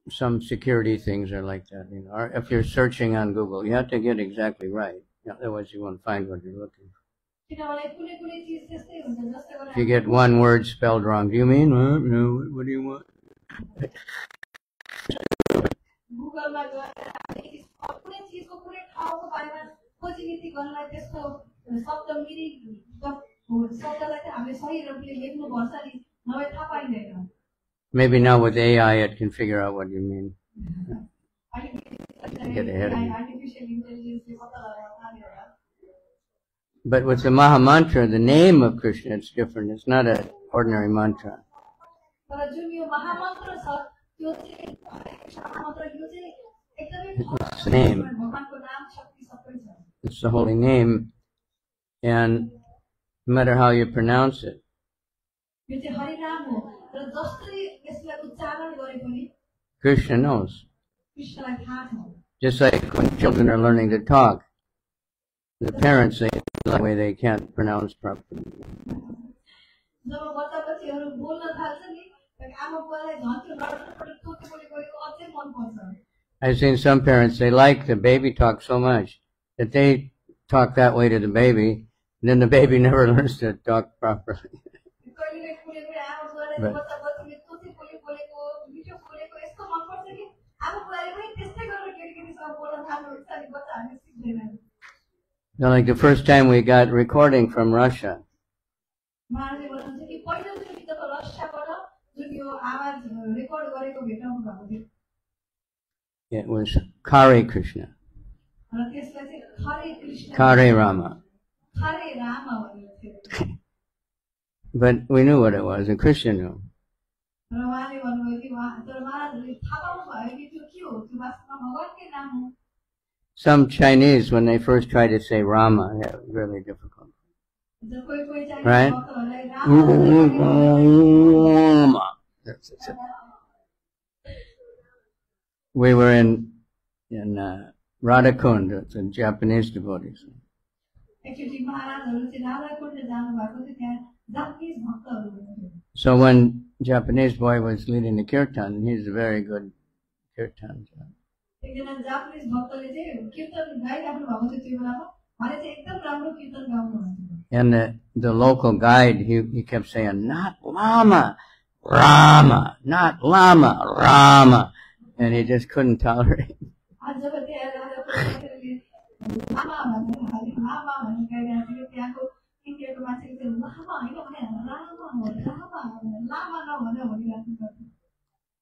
Some security things are like that, you know. Or if you're searching on Google, you have to get exactly right. Otherwise, you won't find what you're looking for. If you get one word spelled wrong, do you mean? No. What do you want? Maybe now with AI, it can figure out what you mean. Get ahead of you. But with the Maha Mantra, the name of Krishna, it's different. It's not an ordinary mantra. It's the name. It's the holy name. And no matter how you pronounce it, Krishna knows. Just like when children are learning to talk, the parents say the way they can't pronounce properly. I've seen some parents, they like the baby talk so much that they talk that way to the baby, and then the baby never learns to talk properly. But, now, like the first time we got recording from Russia, it was Kare Krishna, Kare Rama. But we knew what it was, and Krishna knew. Some Chinese, when they first try to say Rama, yeah, it was really difficult. Right? Rama. That's it. We were in Radhakund, it's a Japanese devotees. So when Japanese boy was leading the kirtan, he's a very good kirtan. And the local guide, he kept saying, not Lama, Rama, not Lama, Rama. And he just couldn't tolerate it.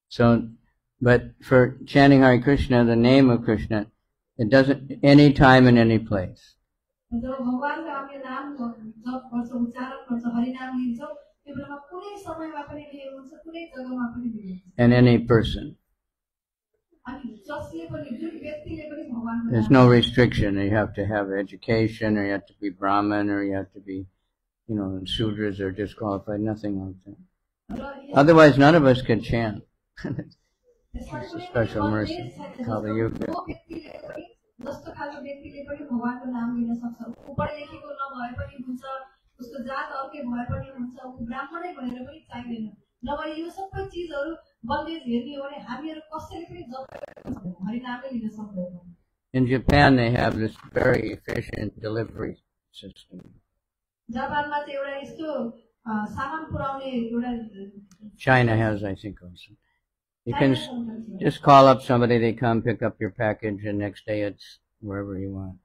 So, but for chanting Hare Krishna, the name of Krishna, it doesn't, any time and any place. त्यो बेलामा कुनै समयमा पनि लिएको हुन्छ कुनै जग्गामा पनि लिएको हुन्छ And any person. अनि जसले पनि जुन व्यक्तिले पनि भगवानको There's no restriction. You have to have education, or you have to be Brahmin, or you have to be, Sudras are disqualified. Nothing like that. Otherwise, none of us could chant. It's a special mercy. Kali Yuga. जस्तो खालको व्यक्तिले पनि भगवानको नाम लिन सक्छ उ पढे लेखेको नभए पनि हुन्छ उसको जात अर्कै भए पनि हुन्छ उ ब्राह्मणै भनेर पनि चाहिँदैन नभए यो सबै चीजहरु बन्देज हेर्ने हो भने हामीहरु कसैले पनि जप हरि नामै लिन सक्दैनौँ In Japan, they have this very efficient delivery system. जापानमा चाहिँ एउटा यस्तो सामान पुर्याउने एउटा China has, I think, also. You can just call up somebody, they come pick up your package, and next day it's wherever you want.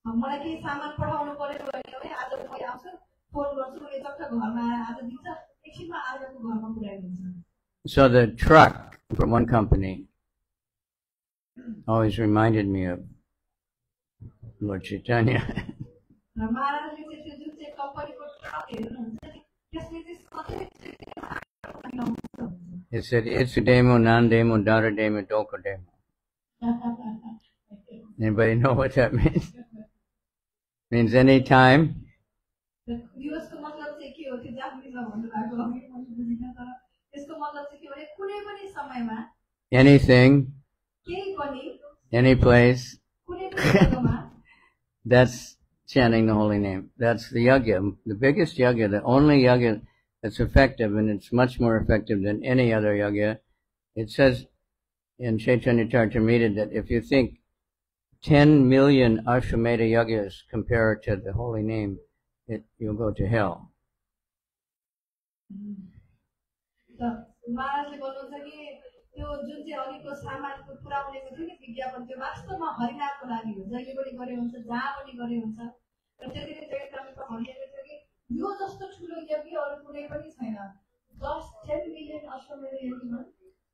मलाई के सामान पठाउनु पर्यो भने आज म आउँछु फोन गर्छु यो चक्क घरमा आज दिन्छ एकछिनमा आजको घरमा पुर्याइदिन्छ So the truck from one company always reminded me of Lord Chaitanya. र महाराजले चाहिँ त्यो जुन चाहिँ कम्पनीको ट्रक हेर्नुहुन्छ नि त्यसले चाहिँ सधैँ It said, Itsudemo, Nandemo, Darademo, Dokodemo. Anybody know what that means? Means any time. Anything. Any place. That's chanting the holy name. That's the yagya, the biggest yagya, the only yagya that's effective, and it's much more effective than any other yagya. It says in Chaitanya Charitamrita that if you think 10 million Ashwamedha yagyas compare to the holy name, you'll go to hell.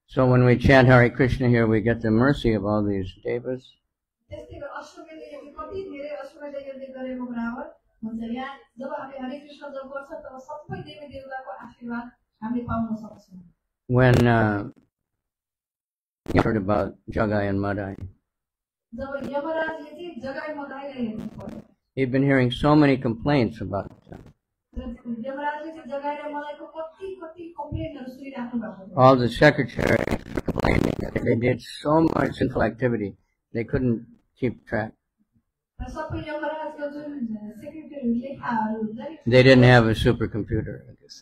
So when we chant Hare Krishna here, we get the mercy of all these devas. When you heard about Jagai and Madai, he'd been hearing so many complaints about them. All the secretaries were complaining that they did so much sinful activity, they couldn't keep track. They didn't have a supercomputer, I guess.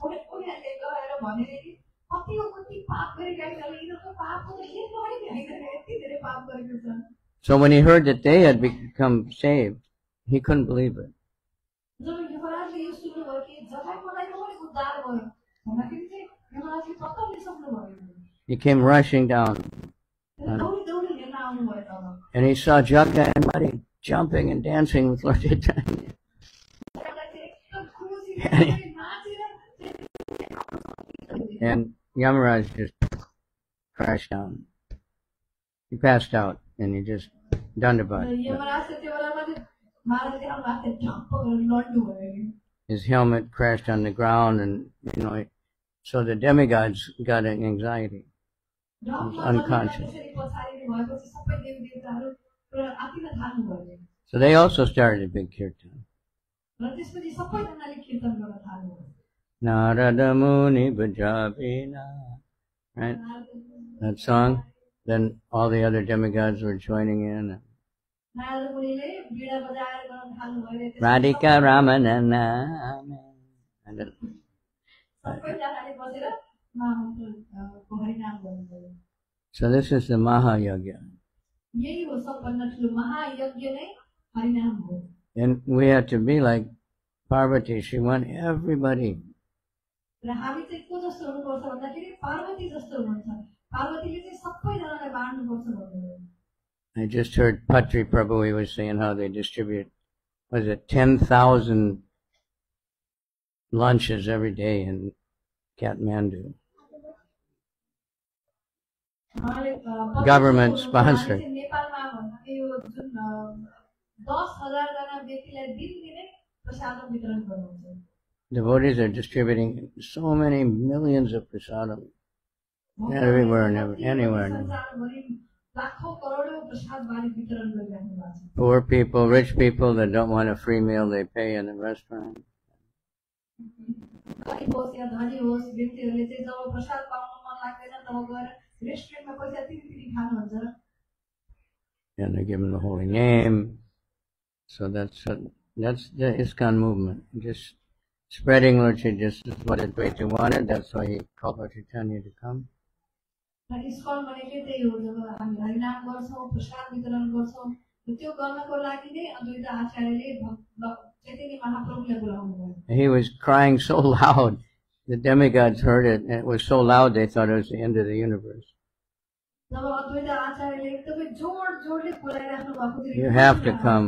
So when he heard that they had become saved, he couldn't believe it. He came rushing down. And he saw Jagai and Mati jumping and dancing with Lord Chaitanya. And Yamaraj just crashed down. He passed out and he just Dandavat. His helmet crashed on the ground, and so the demigods got an anxiety. He was unconscious. So they also started a big kirtan. Narada Muni Bhajavina. Right? That song. Then all the other demigods were joining in. Radhika Ramanana. So this is the Mahayagya. And we have to be like Parvati. She won everybody. I just heard Patri Prabhu, he was saying how they distribute, 10,000 lunches every day in Kathmandu. Government sponsored. devotees are distributing so many millions of prasadam everywhere and anywhere. संसारभरि लाखौं करोडौं प्रसाद बारी वितरण गरिराख्नु भएको छ। Poor people, rich people that don't want a free meal, they pay in a restaurant. गरिब होस् या धनी होस्, व्यक्तिहरूले चाहिँ जब प्रसाद पाउन मन लाग्दैन तब गएर रेस्टुरेन्टमा पैसा तिरी खानुहुन्छ। And they give them the holy name. So that's the ISKCON movement. Just spreading Lord Chaitanya, just is what Advaita wanted. That's why he called Lord Chaitanya to come. ISKCON भनेकै त्यही हो, जब हामी हरिनाम गर्छौं, प्रसाद वितरण गर्छौं, त्यो गर्नको लागि नै अद्वैत आचार्यले चैतन्य महाप्रभुलाई बोलाउनु भयो। He was crying so loud, the demigods heard it, and it was so loud they thought it was the end of the universe. जब अद्वैत आचार्यले एकदमै जोड-जोडले बोलाइराख्नु भएको थियो, You have to come.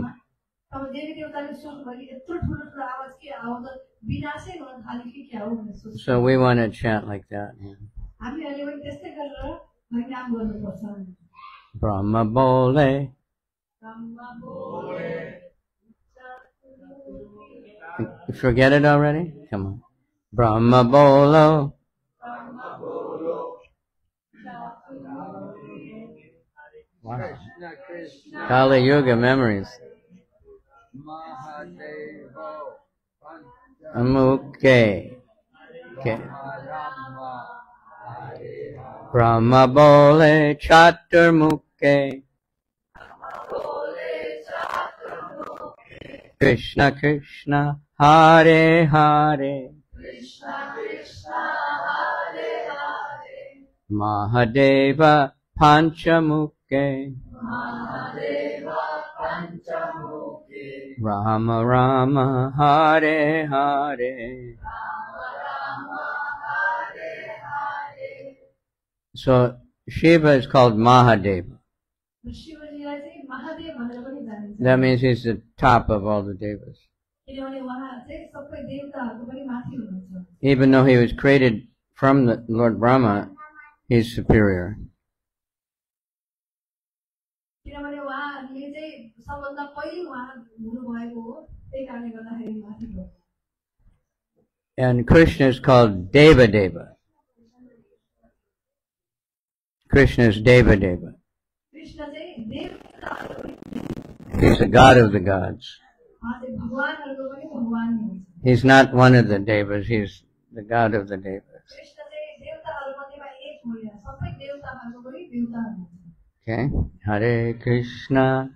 अब देवी देवताले सोच्नुभयो कि यत्रो ठुलो आवाज के आउँदा विनाशै हुन थाल्यो कि क्या हो भनेर सोच्नु। So we want to chant like that. Yeah. हामीहरूले पनि त्यस्तै गरेर हरिनाम गर्नुपर्छ। Brahma bole. You forget it already? Come on. Brahma bolo. Wow. Kali Yuga memories. Okay. Okay. Brahma bole chatur mukhe. Krishna Krishna Hare Hare. Mahadeva Panchamukhe. Rama Rama Hare Hare. So Shiva is called Mahadeva. That means he's the top of all the devas. Even though he was created from the Lord Brahma, he's superior. And Krishna is called Deva Deva. Krishna is Deva Deva. He's the God of the gods. He's not one of the devas, he's the God of the devas. Okay. Hare Krishna,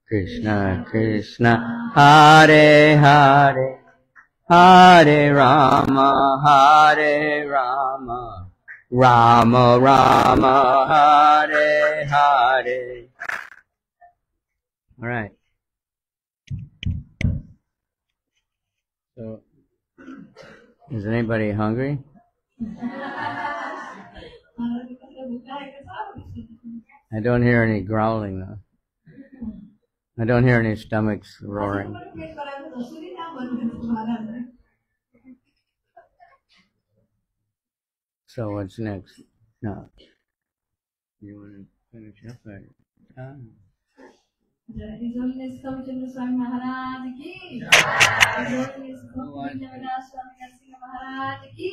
Krishna Krishna, Hare Hare, Hare Rama, Hare Rama, Rama Rama, Hare Hare. All right. So, is anybody hungry? I don't hear any growling though. I don't hear any stomachs roaring. So what's next? No. You want to finish up there? Swami Maharaj ki Jai. Swami Maharaj ki